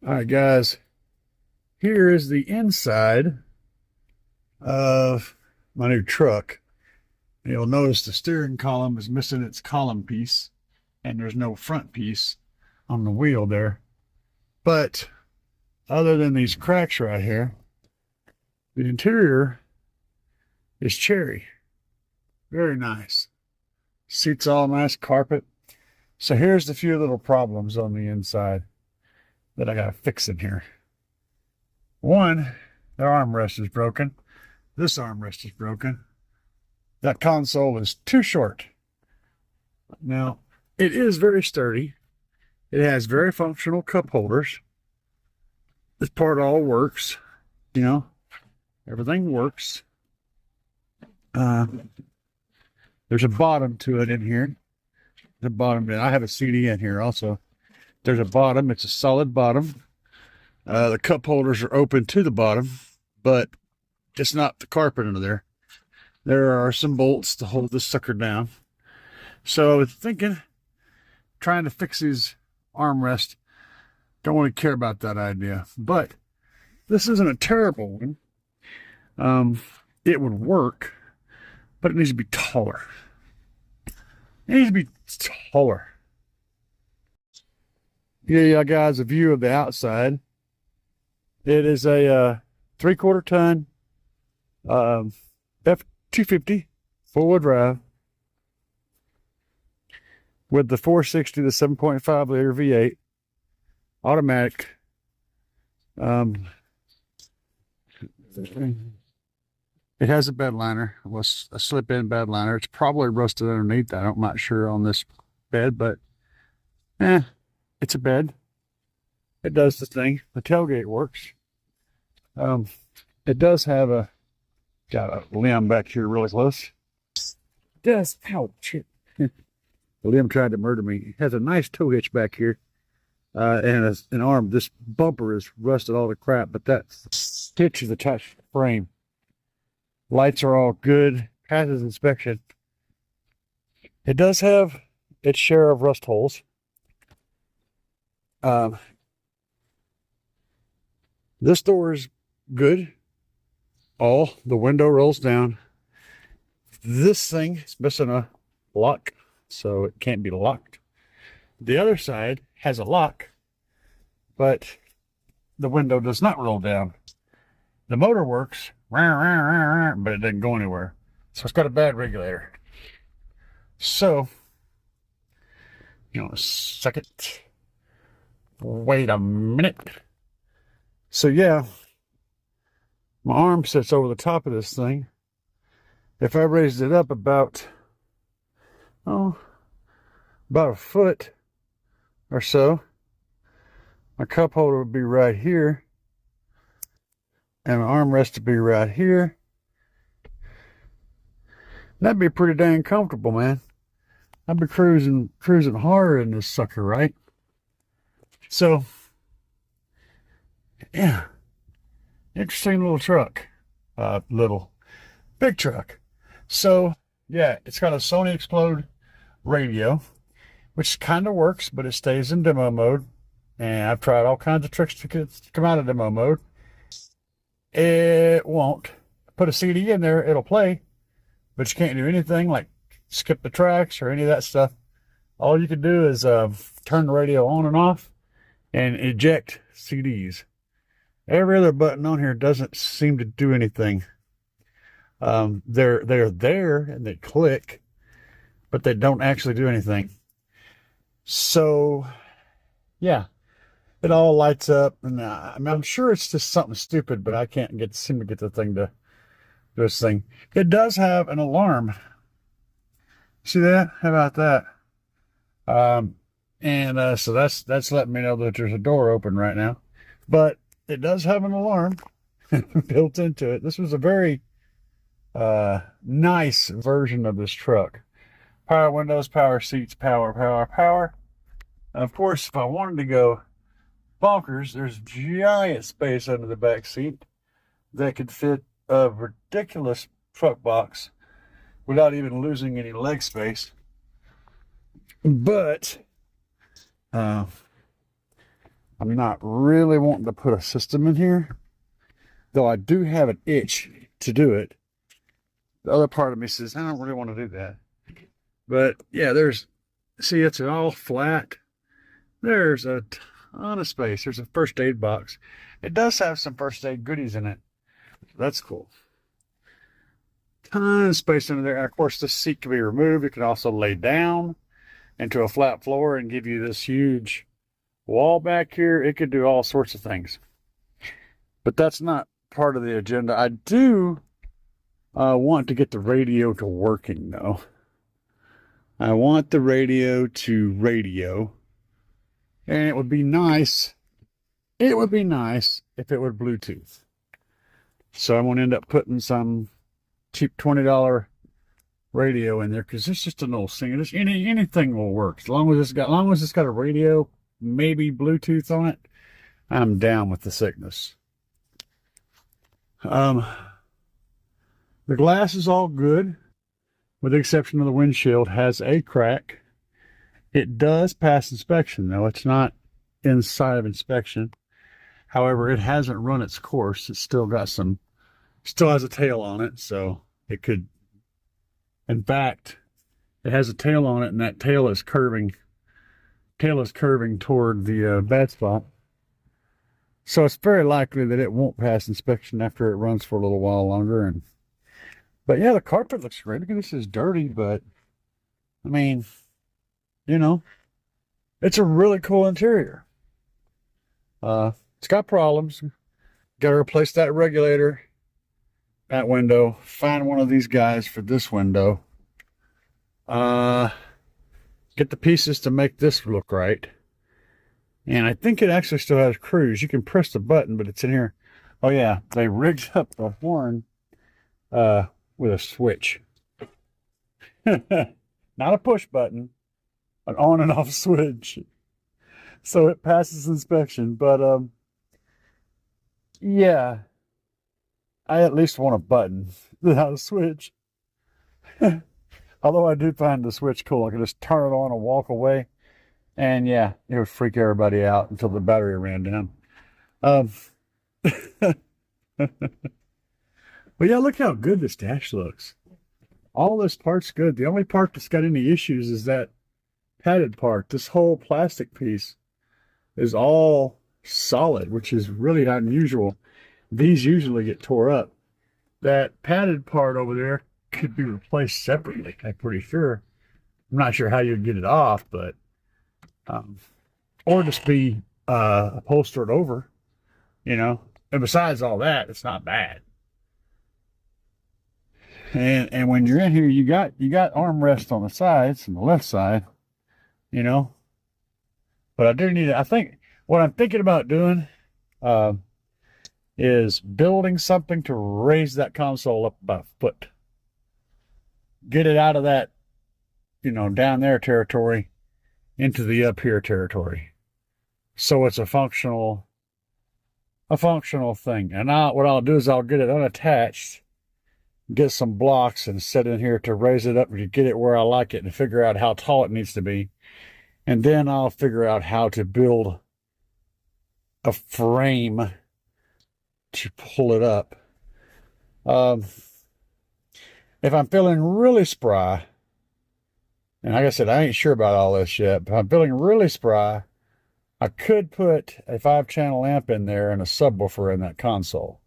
All right, guys, here is the inside of my new truck. You'll notice the steering column is missing its column piece, and there's no front piece on the wheel there. But other than these cracks right here, the interior is cherry. Very nice. Seats all nice, carpet. So here's the few little problems on the inside that I got to fix in here. One, the armrest is broken. This armrest is broken. That console is too short. Now, it is very sturdy. It has very functional cup holders. This part all works. You know, everything works. There's a bottom to it in here. The bottom, I have a CD in here also. There's a bottom. It's a solid bottom. The cup holders are open to the bottom, but it's not the carpet under there. There are some bolts to hold this sucker down. So I was thinking, trying to fix these armrests. Don't really care about that idea, but this isn't a terrible one. It would work, but it needs to be taller. It needs to be taller. Yeah, guys, a view of the outside. It is a 3/4 ton F-250 four-wheel drive with the 460 to 7.5 liter V8 automatic. It has a bed liner. It was a slip-in bed liner. It's probably rusted underneath. I'm not sure on this bed, but it's a bed. It does the thing. The tailgate works. It does have got a limb back here really close. It does. Ouch. The limb tried to murder me. It has a nice tow hitch back here. And an arm. This bumper is rusted all to crap, but that hitch is attached to the frame. Lights are all good. Passes inspection. It does have its share of rust holes. This door is good. The window rolls down. This thing is missing a lock, so it can't be locked. The other side has a lock, but the window does not roll down. The motor works, but it doesn't go anywhere. So it's got a bad regulator. So, a second. Wait a minute. So yeah, my arm sits over the top of this thing. If I raised it up about a foot or so, my cup holder would be right here, and my armrest would be right here. That'd be pretty dang comfortable, man. I'd be cruising hard in this sucker, right? So, yeah, interesting little truck, big truck. So, yeah, it's got a Sony Explode radio, which kind of works, but it stays in demo mode. And I've tried all kinds of tricks to come out of demo mode. It won't. Put a CD in there, it'll play, but you can't do anything like skip the tracks or any of that stuff. All you can do is turn the radio on and off and eject CDs. Every other button on here doesn't seem to do anything. They're there and they click, but they don't actually do anything. So, yeah, it all lights up, and I'm sure it's just something stupid, but I can't seem to get the thing to do this thing. It does have an alarm. See that? How about that? So that's letting me know that there's a door open right now. But it does have an alarm built into it. This was a very nice version of this truck. Power windows, power seats, power. Of course, if I wanted to go bonkers, there's giant space under the back seat that could fit a ridiculous truck box without even losing any leg space. But I'm not really wanting to put a system in here, though I do have an itch to do it. The other part of me says, I don't really want to do that. But yeah, see, it's all flat. There's a ton of space. There's a first aid box. It does have some first aid goodies in it. That's cool. Ton of space under there. And of course, this seat can be removed. It can also lay down into a flat floor and give you this huge wall back here. It could do all sorts of things. But that's not part of the agenda. I do want to get the radio to working, though. I want the radio to radio. And it would be nice. It would be nice if it would Bluetooth. So I'm going to end up putting some cheap $20 radio in there because it's just an old singer. Anything will work as long as it's got a radio, maybe Bluetooth on it. I'm down with the sickness. The glass is all good, with the exception of the windshield has a crack. It does pass inspection, though. It's not inside of inspection. However, it hasn't run its course. It's still has a tail on it, so it could. In fact, it has a tail on it, and that tail is curving. Toward the bad spot. So it's very likely that it won't pass inspection after it runs for a little while longer. But yeah, the carpet looks great. Look at this, is dirty, but I mean, you know, it's a really cool interior. It's got problems. Got to replace that regulator, that window. Find one of these guys for this window. Get the pieces to make this look right. And I think it actually still has cruise. You can press the button, but it's in here. Oh yeah, they rigged up the horn with a switch. Not a push button, an on and off switch. So it passes inspection. But yeah, I at least want a button, not a switch. Although I do find the switch cool. I can just turn it on and walk away. And yeah, it would freak everybody out until the battery ran down. But yeah, look how good this dash looks. All this part's good. The only part that's got any issues is that padded part. This whole plastic piece is all solid, which is really unusual. These usually get tore up. That padded part over there could be replaced separately, I'm pretty sure. I'm not sure how you'd get it off, but or just be upholstered over, you know. And besides all that, it's not bad. And when you're in here, you got armrests on the sides, on the left side, you know. But I do need I think what I'm thinking about doing is building something to raise that console up about a foot. Get it out of that, you know, down there territory into the up here territory. So it's a functional thing. And what I'll do is I'll get it unattached, get some blocks and set in here to raise it up to get it where I like it and figure out how tall it needs to be. And then I'll figure out how to build a frame to pull it up. If I'm feeling really spry, and like I said, I ain't sure about all this yet, but I'm feeling really spry, I could put a 5-channel amp in there and a subwoofer in that console.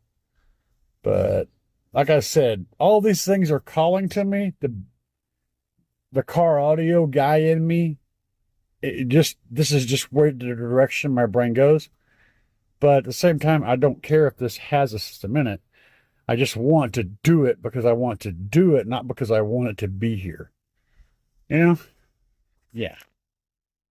But like I said, all these things are calling to me. The car audio guy in me, this is just where the direction my brain goes. But at the same time, I don't care if this has a system in it. I just want to do it because I want to do it, not because I want it to be here. You know? Yeah.